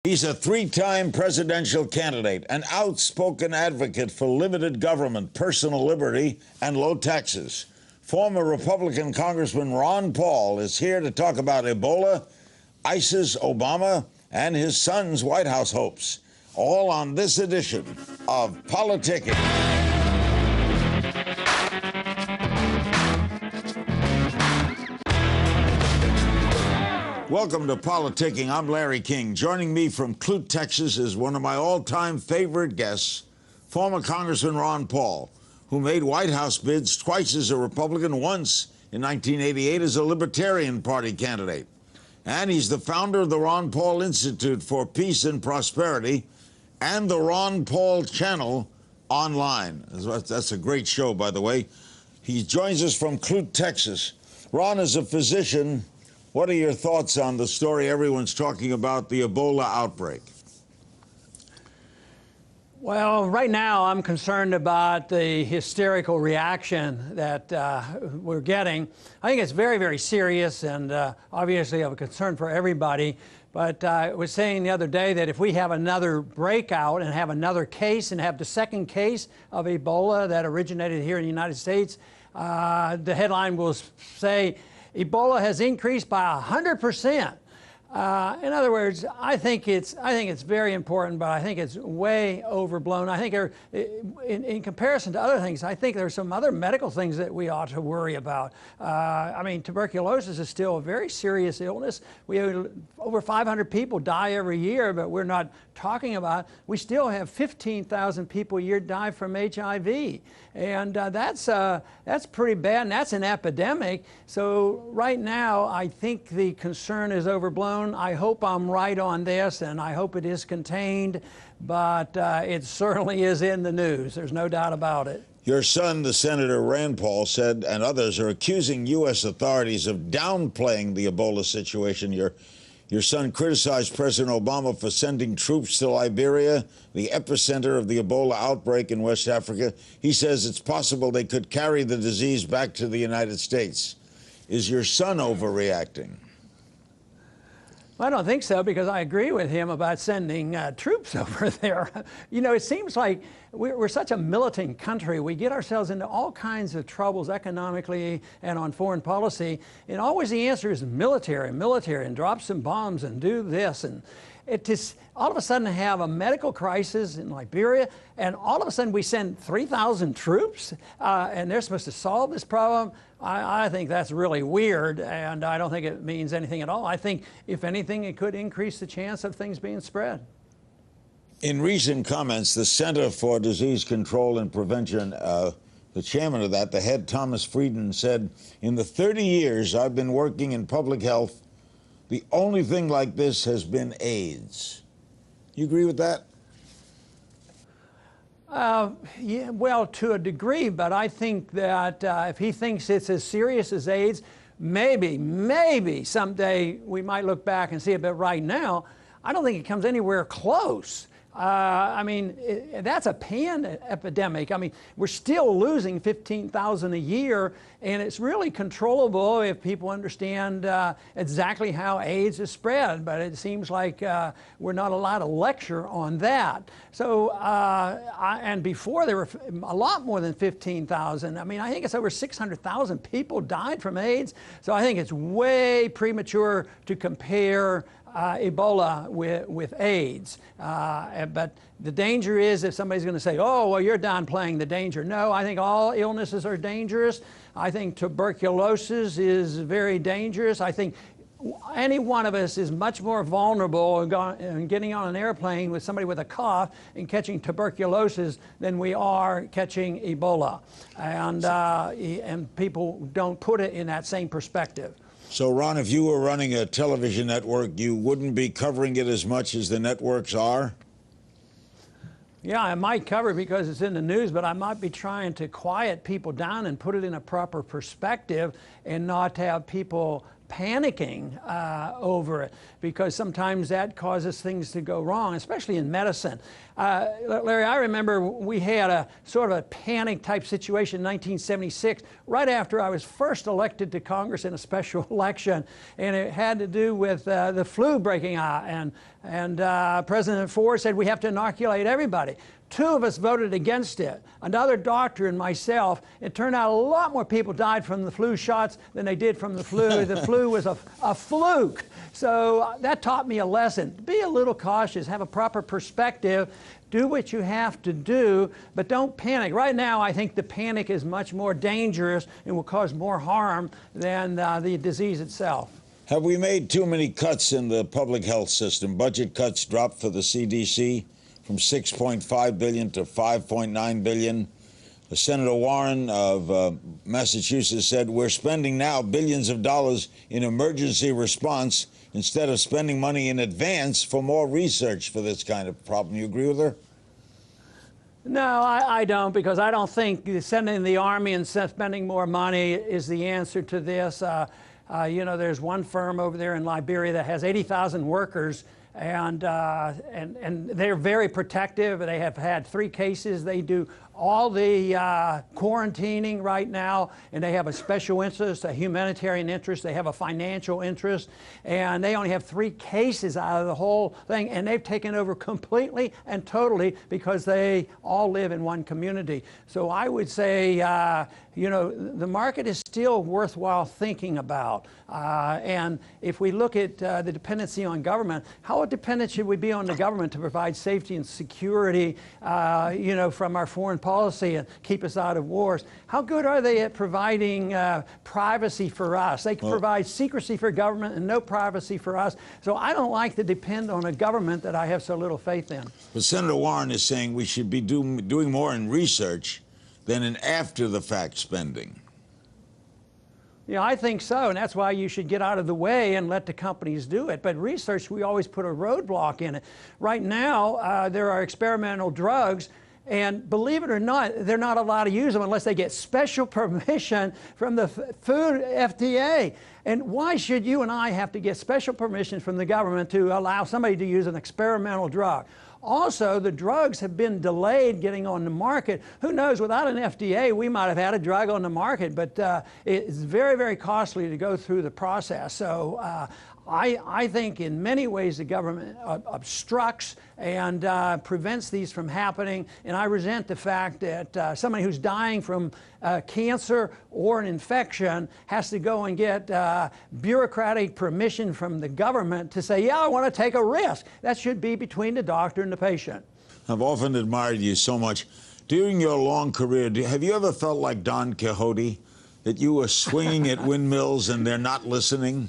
He's a three-time presidential candidate, an outspoken advocate for limited government, personal liberty, and low taxes. Former Republican Congressman Ron Paul is here to talk about Ebola, ISIS, Obama, and his son's White House hopes. All on this edition of Politicking. Welcome to Politicking. I'm Larry King. Joining me from Clute, Texas is one of my all-time favorite guests, former Congressman Ron Paul, who made White House bids twice as a Republican, once in 1988 as a Libertarian Party candidate. And he's the founder of the Ron Paul Institute for Peace and Prosperity and the Ron Paul Channel online. That's a great show, by the way. He joins us from Clute, Texas. Ron is a physician. What are your thoughts on the story everyone's talking about, the Ebola outbreak? Well, right now I'm concerned about the hysterical reaction that we're getting. I think it's very, very serious and obviously of a concern for everybody. But I was saying the other day that if we have another breakout and have another case and have the second case of Ebola that originated here in the United States, the headline will say, Ebola has increased by 100%. In other words, I think it's very important, but I think it's way overblown. I think in comparison to other things, I think there are some other medical things that we ought to worry about. I mean, tuberculosis is still a very serious illness. We have over 500 people die every year, but we're not talking about. We still have 15,000 people a year die from HIV, and that's pretty bad, and that's an epidemic. So right now, I think the concern is overblown. I hope I'm right on this, and I hope it is contained, but it certainly is in the news. There's no doubt about it. Your son, the Senator Rand Paul, said, and others are accusing U.S. authorities of downplaying the Ebola situation. Your son criticized President Obama for sending troops to Liberia, the epicenter of the Ebola outbreak in West Africa. He says it's possible they could carry the disease back to the United States. Is your son overreacting? I don't think so, because I agree with him about sending troops over there. You know, it seems like we're such a militant country. We get ourselves into all kinds of troubles economically and on foreign policy, and always the answer is military, and drop some bombs and do this. And it just all of a sudden have a medical crisis in Liberia, and all of a sudden we send 3,000 troops, and they're supposed to solve this problem. I think that's really weird, and I don't think it means anything at all. I think, if anything, it could increase the chance of things being spread. In recent comments, the Center for Disease Control and Prevention, the chairman of that, the head, Thomas Frieden, said, in the 30 years I've been working in public health, the only thing like this has been AIDS. You agree with that? Yeah, well, to a degree, but I think that if he thinks it's as serious as AIDS, maybe someday we might look back and see it, but right now, I don't think it comes anywhere close. I mean, that's a pan-epidemic. I mean, we're still losing 15,000 a year, and it's really controllable if people understand exactly how AIDS is spread, but it seems like we're not allowed to lecture on that. So, and before there were a lot more than 15,000. I mean, I think it's over 600,000 people died from AIDS, so I think it's way premature to compare Ebola with AIDS. But the danger is if somebody's going to say, oh, well, you're downplaying the danger. No, I think all illnesses are dangerous. I think tuberculosis is very dangerous. I think any one of us is much more vulnerable in getting on an airplane with somebody with a cough and catching tuberculosis than we are catching Ebola. And people don't put it in that same perspective. So, Ron, if you were running a television network, you wouldn't be covering it as much as the networks are? Yeah, I might cover it because it's in the news, but I might be trying to quiet people down and put it in a proper perspective and not have people panicking over it, because sometimes that causes things to go wrong, especially in medicine. Larry, I remember we had a sort of a panic type situation in 1976, right after I was first elected to Congress in a special election, and it had to do with the flu breaking out. And And President Ford said we have to inoculate everybody. 2 of us voted against it. Another doctor and myself. It turned out a lot more people died from the flu shots than they did from the flu. The flu was a fluke. So that taught me a lesson. Be a little cautious, have a proper perspective, do what you have to do, but don't panic. Right now, I think the panic is much more dangerous and will cause more harm than the disease itself. Have we made too many cuts in the public health system? Budget cuts dropped for the CDC from $6.5 billion to $5.9 billion. Senator Warren of Massachusetts said, we're spending now billions of dollars in emergency response instead of spending money in advance for more research for this kind of problem. You agree with her? No, I don't, because I don't think sending the Army and spending more money is the answer to this. You know, there's one firm over there in Liberia that has 80,000 workers, and they're very protective. They have had 3 cases. They do all the quarantining right now, and they have a special interest, a humanitarian interest. They have a financial interest, and they only have 3 cases out of the whole thing, and they've taken over completely and totally because they all live in one community. So I would say, you know, the market is still worthwhile thinking about. And if we look at the dependency on government, how dependent should we be on the government to provide safety and security, you know, from our foreign policy and keep us out of wars? How good are they at providing privacy for us? They can provide secrecy for government and no privacy for us. So I don't like to depend on a government that I have so little faith in. But Senator Warren is saying we should be doing more in research than in after-the-fact spending. Yeah, I think so, and that's why you should get out of the way and let the companies do it. But research, we always put a roadblock in it. Right now, there are experimental drugs, and believe it or not, they're not allowed to use them unless they get special permission from the food FDA. And why should you and I have to get special permission from the government to allow somebody to use an experimental drug? Also, the drugs have been delayed getting on the market. Who knows, without an FDA, we might have had a drug on the market, but it's very, very costly to go through the process. So I think in many ways the government obstructs and prevents these from happening, and I resent the fact that somebody who's dying from cancer or an infection has to go and get bureaucratic permission from the government to say, yeah, I want to take a risk. That should be between the doctor and the patient. I've often admired you so much. During your long career, have you ever felt like Don Quixote, that you were swinging at windmills and they're not listening?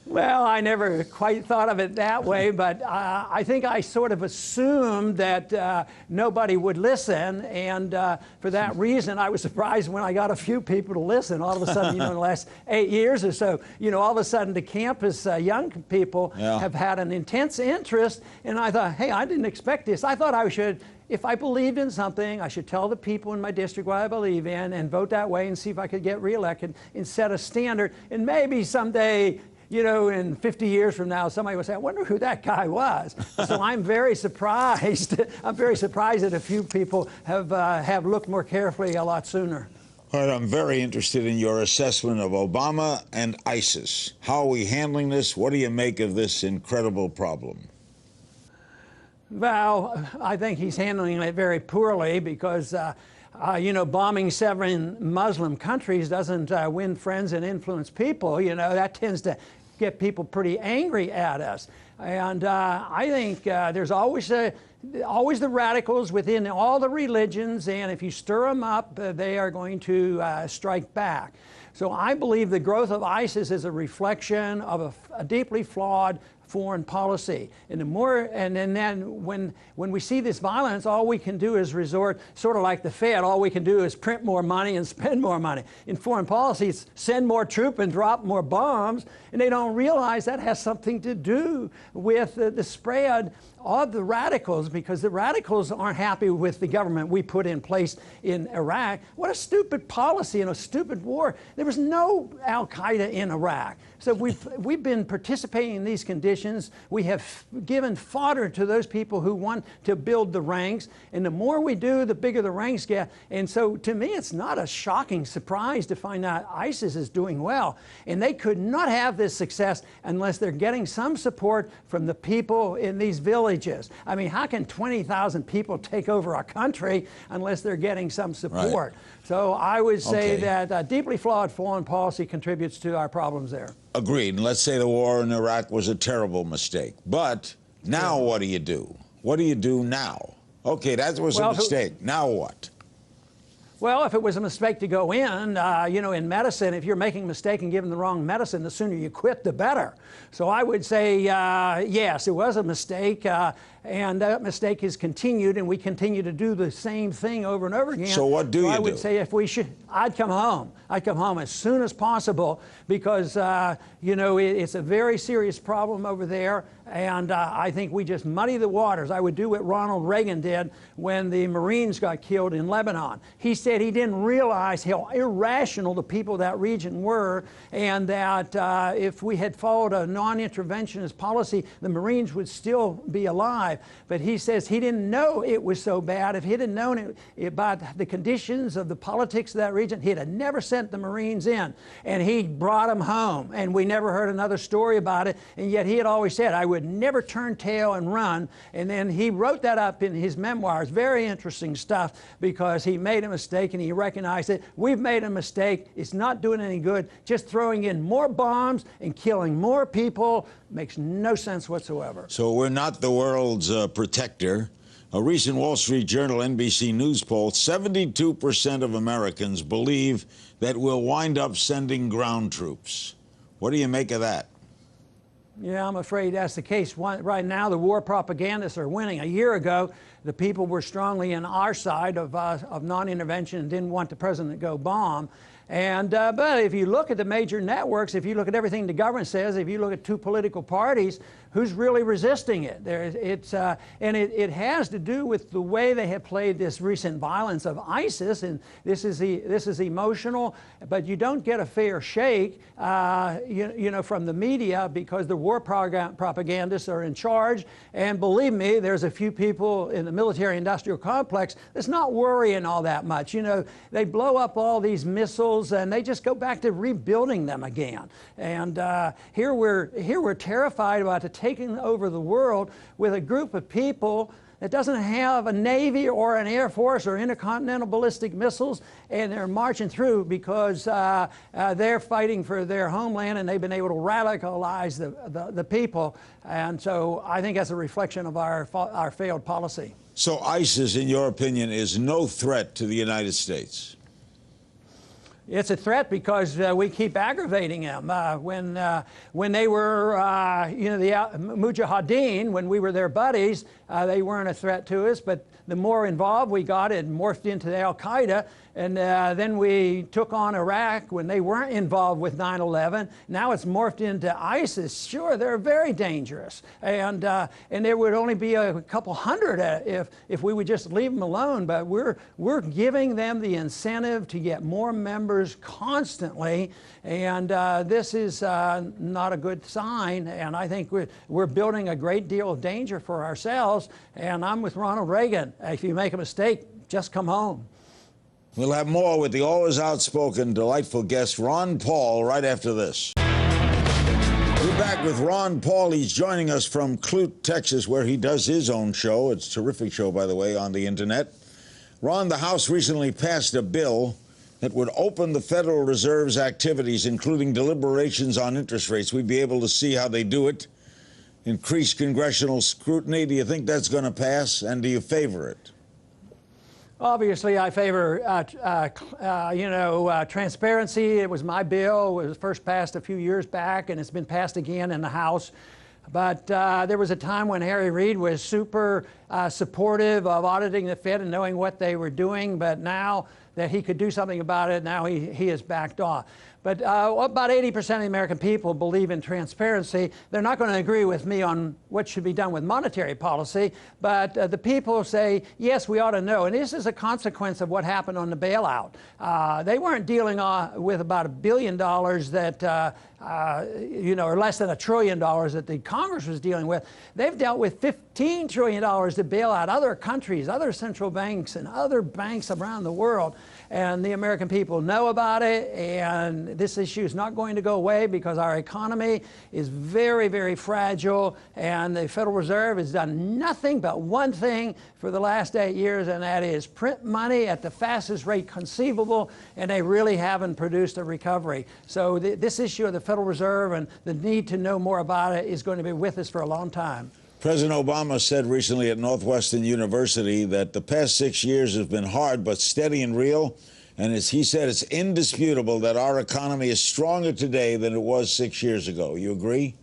Well, I never quite thought of it that way, but I think I sort of assumed that nobody would listen, and for that reason, I was surprised when I got a few people to listen. All of a sudden, you know, in the last 8 years or so, you know, all of a sudden the campus young people have had an intense interest, and I thought, hey, I didn't expect this. I thought I should, if I believed in something, I should tell the people in my district what I believe in and vote that way and see if I could get reelected and set a standard. And maybe someday, you know, in 50 years from now, somebody will say, I wonder who that guy was. So I'm very surprised. I'm very surprised that a few people have looked more carefully a lot sooner. All right, I'm very interested in your assessment of Obama and ISIS. How are we handling this? What do you make of this incredible problem? Well, I think he's handling it very poorly because, you know, bombing 7 Muslim countries doesn't win friends and influence people. You know, that tends to get people pretty angry at us. And I think there's always the radicals within all the religions, and if you stir them up, they are going to strike back. So I believe the growth of ISIS is a reflection of a deeply flawed foreign policy. And then when we see this violence, all we can do is resort, sort of like the Fed, all we can do is print more money and spend more money. In foreign policy, it's send more troops and drop more bombs, and they don't realize that has something to do with the spread of the radicals, because the radicals aren't happy with the government we put in place in Iraq. What a stupid policy and a stupid war. There was no al-Qaeda in Iraq. So we've been participating in these conditions politicians. We have given fodder to those people who want to build the ranks. And the more we do, the bigger the ranks get. And so to me, it's not a shocking surprise to find out ISIS is doing well. And they could not have this success unless they're getting some support from the people in these villages. I mean, how can 20,000 people take over a country unless they're getting some support? Right. So I would say that deeply flawed foreign policy contributes to our problems there. Agreed. And let's say the war in Iraq was a terrible mistake. But now what do you do? What do you do now? Okay, that was a mistake. Now what? Well, if it was a mistake to go in, you know, in medicine, if you're making a mistake and giving the wrong medicine, the sooner you quit, the better. So I would say, yes, it was a mistake, and that mistake has continued, and we continue to do the same thing over and over again. So what do you do? I would say if we should, I'd come home. I'd come home as soon as possible because, you know, it's a very serious problem over there, and I think we just muddy the waters. I would do what Ronald Reagan did when the Marines got killed in Lebanon. He said he didn't realize how irrational the people of that region were, and that if we had followed a non-interventionist policy, the Marines would still be alive. But he says he didn't know it was so bad. If he'd have known about the conditions of the politics of that region, he'd have never sent the Marines in. And he brought them home, and we never heard another story about it. And yet he had always said, I would never turn tail and run. And then he wrote that up in his memoirs. Very interesting stuff, because he made a mistake and he recognized it. We've made a mistake. It's not doing any good. Just throwing in more bombs and killing more people makes no sense whatsoever. So we're not the world's protector. A recent Wall Street Journal NBC News poll, 72% of Americans believe that we'll wind up sending ground troops. What do you make of that? Yeah, I'm afraid that's the case. Right now, the war propagandists are winning. A year ago, the people were strongly on our side of non-intervention and didn't want the president to go bomb. And but if you look at the major networks, if you look at everything the government says, if you look at two political parties, who's really resisting it? It has to do with the way they have played this recent violence of ISIS, and this is emotional, but you don't get a fair shake, you know, from the media, because the war propagandists are in charge. And believe me, there's a few people in the military-industrial complex that's not worrying all that much. You know, they blow up all these missiles and they just go back to rebuilding them again. And here we're terrified about taking over the world with a group of people that doesn't have a Navy or an Air Force or intercontinental ballistic missiles, and they're marching through because they're fighting for their homeland, and they've been able to radicalize the people. And so I think that's a reflection of our failed policy. So ISIS, in your opinion, is no threat to the United States? It's a threat because we keep aggravating them. When they were, you know, the Mujahideen, when we were their buddies, they weren't a threat to us. But the more involved we got, it morphed into the Al-Qaeda. And then we took on Iraq when they weren't involved with 9/11. Now it's morphed into ISIS. Sure, they're very dangerous. And there would only be a couple hundred if we would just leave them alone. But we're giving them the incentive to get more members constantly. And this is not a good sign. And I think we're building a great deal of danger for ourselves. And I'm with Ronald Reagan. If you make a mistake, just come home. We'll have more with the always outspoken, delightful guest, Ron Paul, right after this. We're back with Ron Paul. He's joining us from Clute, Texas, where he does his own show. It's a terrific show, by the way, on the Internet. Ron, the House recently passed a bill that would open the Federal Reserve's activities, including deliberations on interest rates. We'd be able to see how they do it, increase congressional scrutiny. Do you think that's going to pass, and do you favor it? Obviously, I favor, transparency. It was my bill. It was first passed a few years back, and it's been passed again in the House. But there was a time when Harry Reid was super supportive of auditing the Fed and knowing what they were doing. But now that he could do something about it. Now he has backed off. But about 80% of the American people believe in transparency. They're not going to agree with me on what should be done with monetary policy, but the people say, yes, we ought to know. And this is a consequence of what happened on the bailout. They weren't dealing with about $1 billion that, or less than $1 trillion that the Congress was dealing with. They've dealt with $15 trillion to bail out other countries, other central banks, and other banks around the world. And the American people know about it, and this issue is not going to go away because our economy is very, very fragile, and the Federal Reserve has done nothing but one thing for the last 8 years, and that is print money at the fastest rate conceivable, and they really haven't produced a recovery. So this issue of the Federal Reserve and the need to know more about it is going to be with us for a long time. President Obama said recently at Northwestern University that the past 6 years have been hard but steady and real. And as he said, it's indisputable that our economy is stronger today than it was 6 years ago. You agree?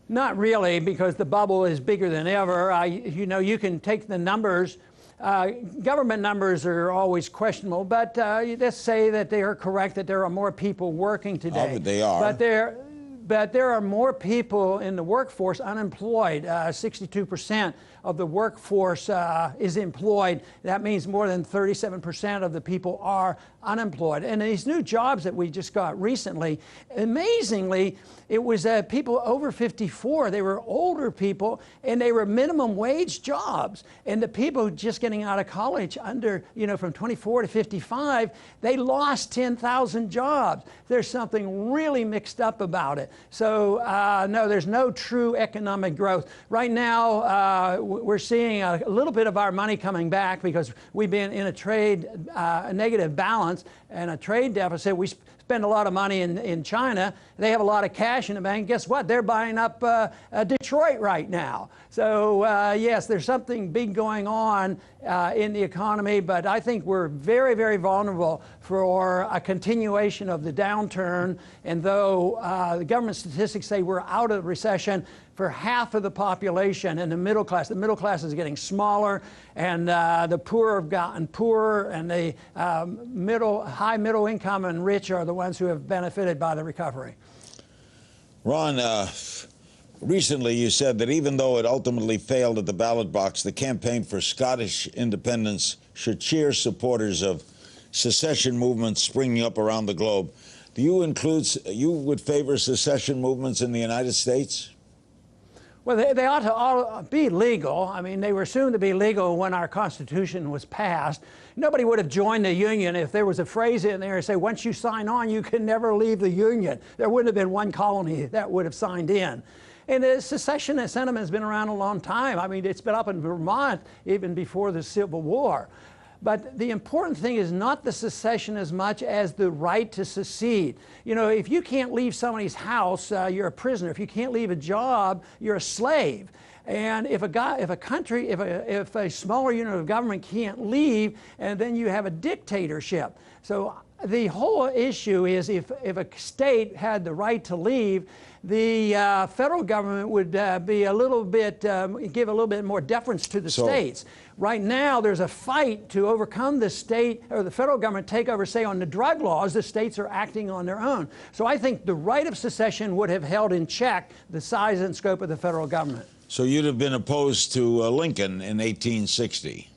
Not really, because the bubble is bigger than ever. You can take the numbers. Government numbers are always questionable, but let's say that they are correct, that there are more people working today. Oh, they are. But there are more people in the workforce unemployed. 62% of the workforce is employed. That means more than 37% of the people are unemployed. And these new jobs that we just got recently, amazingly, it was people over 54. They were older people, and they were minimum wage jobs. And the people just getting out of college under, from 24 to 55, they lost 10,000 jobs. There's something really mixed up about it. So, no, there's no true economic growth. Right now, we're seeing a little bit of our money coming back because we've been in a negative balance and a trade deficit. We spend a lot of money in China. They have a lot of cash in the bank. Guess what? They're buying up Detroit right now. So, yes, there's something big going on in the economy, but I think we're very, very vulnerable for a continuation of the downturn. And though the government statistics say we're out of the recession for half of the population and the middle class is getting smaller, and the poor have gotten poorer, and the high middle income and rich are the ones who have benefited by the recovery. Ron, recently you said that even though it ultimately failed at the ballot box, the campaign for Scottish independence should cheer supporters of secession movements springing up around the globe. Do you would favor secession movements in the United States? Well, they ought to all be legal. I mean, they were soon to be legal when our Constitution was passed. Nobody would have joined the Union if there was a phrase in there that say, once you sign on, you can never leave the Union. There wouldn't have been one colony that would have signed in. And the secessionist sentiment has been around a long time. I mean, it's been up in Vermont even before the Civil War. But the important thing is not the secession as much as the right to secede. If you can't leave somebody's house, you're a prisoner. If you can't leave a job, you're a slave. And if a smaller unit of government can't leave, and then you have a dictatorship. So the whole issue is if a state had the right to leave, the federal government would be a little bit, give a little bit more deference to the states. Right now, there's a fight to overcome the state or the federal government takeover, say, on the drug laws. The states are acting on their own. So I think the right of secession would have held in check the size and scope of the federal government. So you'd have been opposed to Lincoln in 1860?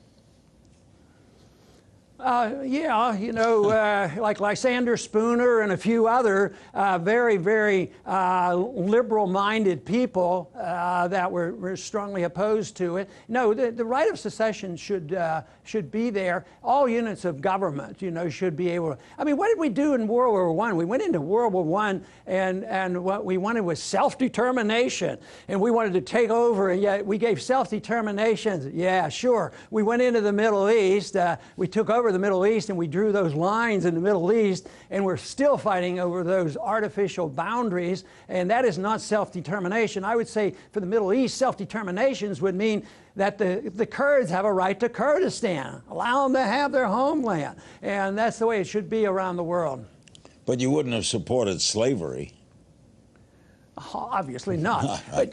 Yeah, like Lysander Spooner and a few other very, very liberal-minded people that were strongly opposed to it. No, the right of secession should be there. All units of government, should be able to. I mean, what did we do in World War I? We went into World War I, and what we wanted was self-determination, and we wanted to take over, and yet we gave self-determination. Yeah, sure. We went into the Middle East. We took over the Middle East, and we drew those lines in the Middle East, and we're still fighting over those artificial boundaries, and that is not self-determination. I would say for the Middle East, self-determinations would mean that the Kurds have a right to Kurdistan. Allow them to have their homeland, and that's the way it should be around the world. But you wouldn't have supported slavery. Obviously not. But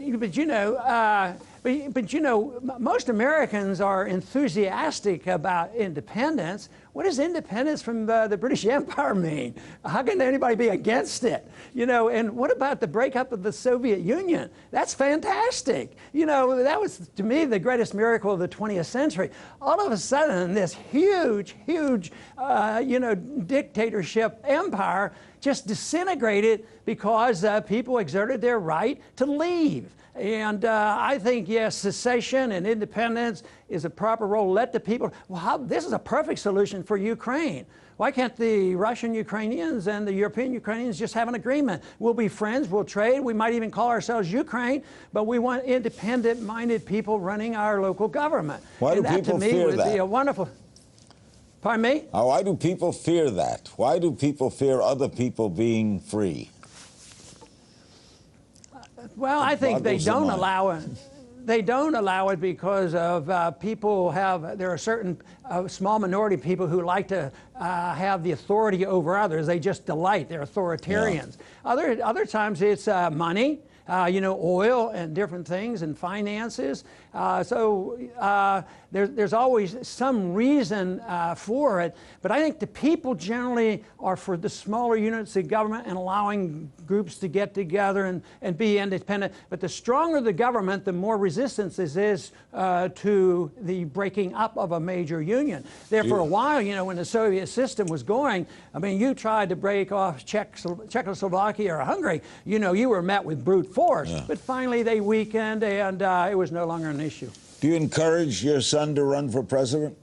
most Americans are enthusiastic about independence. what does independence from the British Empire mean? How can anybody be against it? You know, and what about the breakup of the Soviet Union? That's fantastic. You know, that was, to me, the greatest miracle of the 20th century. All of a sudden, this huge, huge, you know, dictatorship empire just disintegrated because people exerted their right to leave. And I think, yes, secession and independence is a proper role. Let the people, well, this is a perfect solution for Ukraine. Why can't the Russian Ukrainians and the European Ukrainians just have an agreement? We'll be friends, we'll trade, we might even call ourselves Ukraine, but we want independent-minded people running our local government. Why do people fear that? Be a wonderful. Pardon me? Why do people fear that? Why do people fear other people being free? Well, I think they don't allow it. They don't allow it because of people have, there are certain small minority of people who like to have the authority over others. They just delight. They're authoritarians. Yeah. Other times it's money. You know, oil and different things and finances. There's always some reason for it. But I think the people generally are for the smaller units of government and allowing groups to get together and be independent. But the stronger the government, the more resistance there is to the breaking up of a major union. There for a while, you know, when the Soviet system was going, I mean, you tried to break off Czechoslovakia or Hungary, you know, you were met with brute force. Yeah. But finally they weakened and it was no longer an issue. Do you encourage your son to run for president?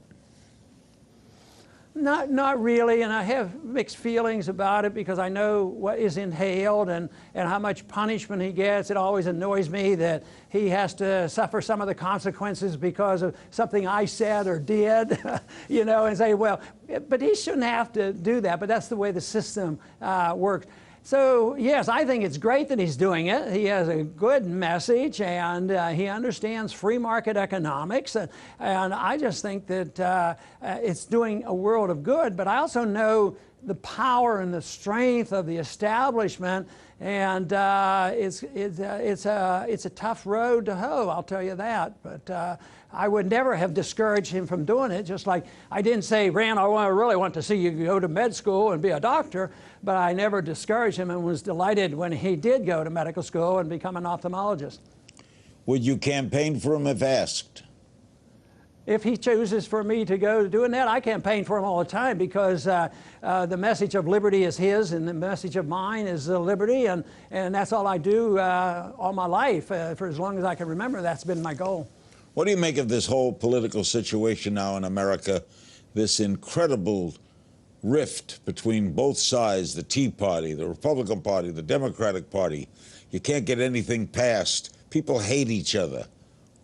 Not really, and I have mixed feelings about it because I know what is entailed and how much punishment he gets. It always annoys me that he has to suffer some of the consequences because of something I said or did, you know, and say, well, but he shouldn't have to do that, but that's the way the system works. So, yes, I think it's great that he's doing it. He has a good message, and he understands free market economics. And I just think that it's doing a world of good. But I also know the power and the strength of the establishment, and it's a tough road to hoe, I'll tell you that. But I would never have discouraged him from doing it, just like I didn't say, Rand, I really want to see you go to med school and be a doctor, but I never discouraged him and was delighted when he did go to medical school and become an ophthalmologist. Would you campaign for him if asked? If he chooses for me to go doing that, I campaign for him all the time because the message of liberty is his and the message of mine is liberty, and that's all I do all my life. For as long as I can remember, that's been my goal. What do you make of this whole political situation now in America, this incredible rift between both sides, the Tea Party, the Republican Party, the Democratic Party? You can't get anything passed. People hate each other.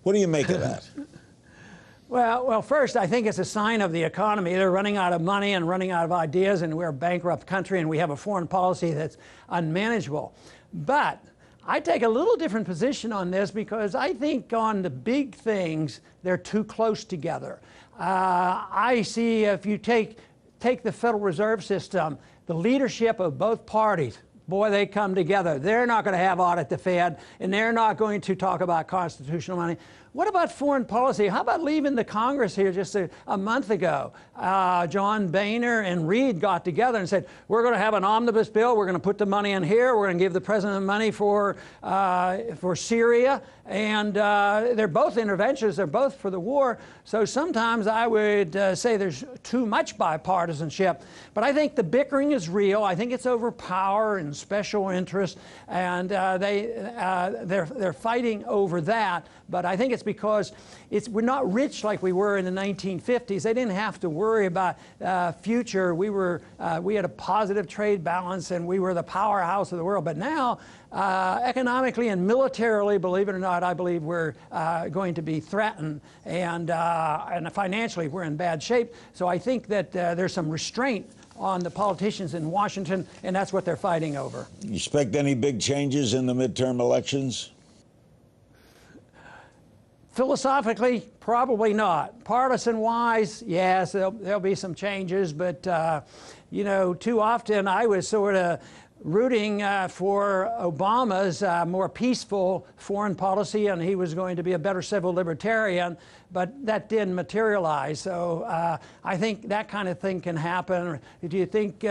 What do you make of that? Well, first, I think it's a sign of the economy. They're running out of money and running out of ideas, and we're a bankrupt country, and we have a foreign policy that's unmanageable. But I take a little different position on this because I think on the big things, they're too close together. I see if you take the Federal Reserve System, the leadership of both parties, boy, they come together. They're not going to have audit the Fed, and they're not going to talk about constitutional money. What about foreign policy? How about leaving the Congress here just a month ago? John Boehner and Reid got together and said, we're going to have an omnibus bill. We're going to put the money in here. We're going to give the president money for Syria. And they're both interventions. They're both for the war. So sometimes I would say there's too much bipartisanship. But I think the bickering is real. I think it's over power and special interests. And they're fighting over that. But I think it's because we're not rich like we were in the 1950s. They didn't have to worry about future. We had a positive trade balance, and we were the powerhouse of the world. But now, economically and militarily, believe it or not, I believe we're going to be threatened, and financially we're in bad shape. So I think that there's some restraint on the politicians in Washington, and that's what they're fighting over. You expect any big changes in the midterm elections? Philosophically, probably not. Partisan-wise, yes, there'll be some changes, but you know, too often I was sort of rooting for Obama's more peaceful foreign policy, and he was going to be a better civil libertarian, but that didn't materialize. So I think that kind of thing can happen. Do you think,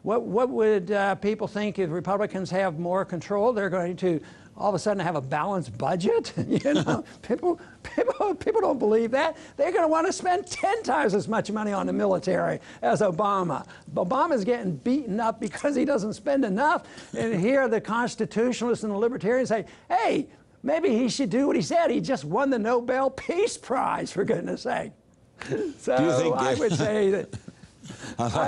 what would people think if Republicans have more control? They're going to all of a sudden have a balanced budget? You know, people don't believe that. They're going to want to spend 10 times as much money on the military as Obama. Obama's getting beaten up because he doesn't spend enough. And here the constitutionalists and the libertarians say, hey, maybe he should do what he said. He just won the Nobel Peace Prize, for goodness sake. So I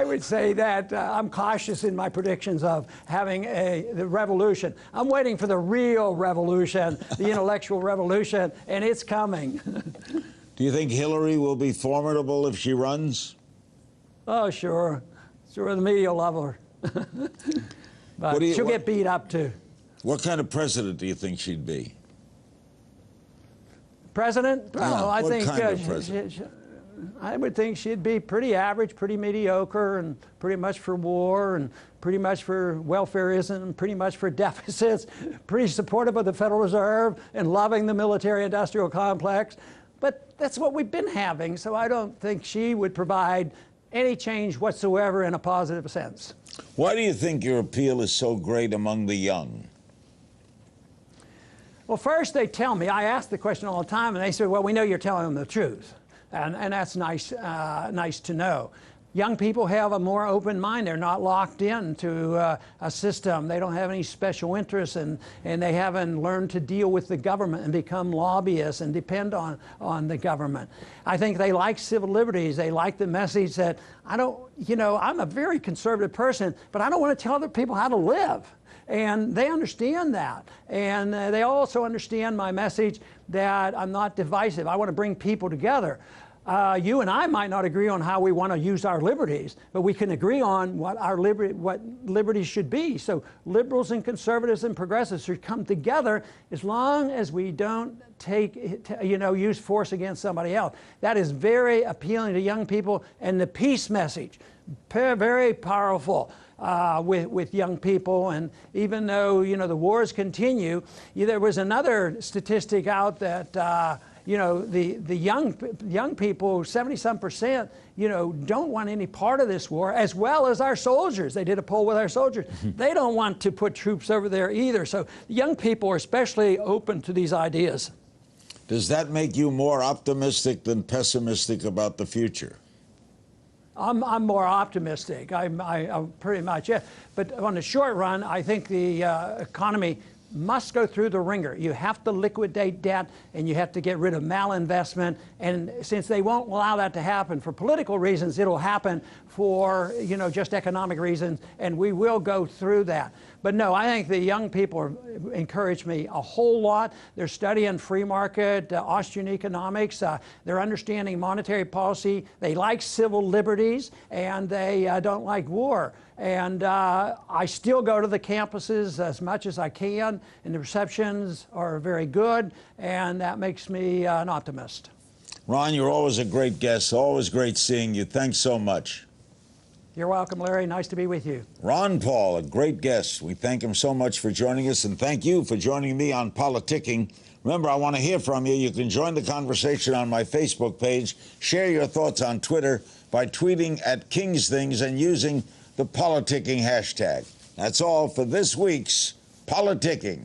would say that I'm cautious in my predictions of having the revolution. I'm waiting for the real revolution, the intellectual revolution, and it's coming. Do you think Hillary will be formidable if she runs? Oh, sure. Sure, the media will love her. But she'll get beat up, too. What kind of president do you think she'd be? President? Well, I think I would think she'd be pretty average, pretty mediocre, and pretty much for war, and pretty much for welfareism, and pretty much for deficits, pretty supportive of the Federal Reserve, and loving the military-industrial complex. But that's what we've been having, so I don't think she would provide any change whatsoever in a positive sense. Why do you think your appeal is so great among the young? Well, first they tell me, I ask the question all the time, and they say, well, we know you're telling them the truth. And that's nice, nice to know. Young people have a more open mind. They're not locked into a system. They don't have any special interests, and they haven't learned to deal with the government and become lobbyists and depend on the government. I think they like civil liberties. They like the message that I'm a very conservative person, but I don't want to tell other people how to live. And they understand that. And they also understand my message that I'm not divisive. I want to bring people together. You and I might not agree on how we want to use our liberties, but we can agree on what liberties should be. So liberals and conservatives and progressives should come together as long as we don't use force against somebody else. That is very appealing to young people, and the peace message, very powerful. With young people, and even though the wars continue, there was another statistic out that the young people, 70-some%, don't want any part of this war, as well as our soldiers. They did a poll with our soldiers. They don't want to put troops over there either. So young people are especially open to these ideas. Does that make you more optimistic than pessimistic about the future? I'm more optimistic. I'm pretty much, yeah. But on the short run, I think the economy must go through the ringer. You have to liquidate debt, and you have to get rid of malinvestment. And since they won't allow that to happen for political reasons, it'll happen for just economic reasons, and we will go through that. But no, I think the young people encourage me a whole lot. They're studying free market, Austrian economics. They're understanding monetary policy. They like civil liberties, and they don't like war. And I still go to the campuses as much as I can, and the receptions are very good, and that makes me an optimist. Ron, you're always a great guest. Always great seeing you. Thanks so much. You're welcome, Larry. Nice to be with you. Ron Paul, a great guest. We thank him so much for joining us, and thank you for joining me on Politicking. Remember, I want to hear from you. You can join the conversation on my Facebook page. Share your thoughts on Twitter by tweeting at King's Things and using the Politicking hashtag. That's all for this week's Politicking.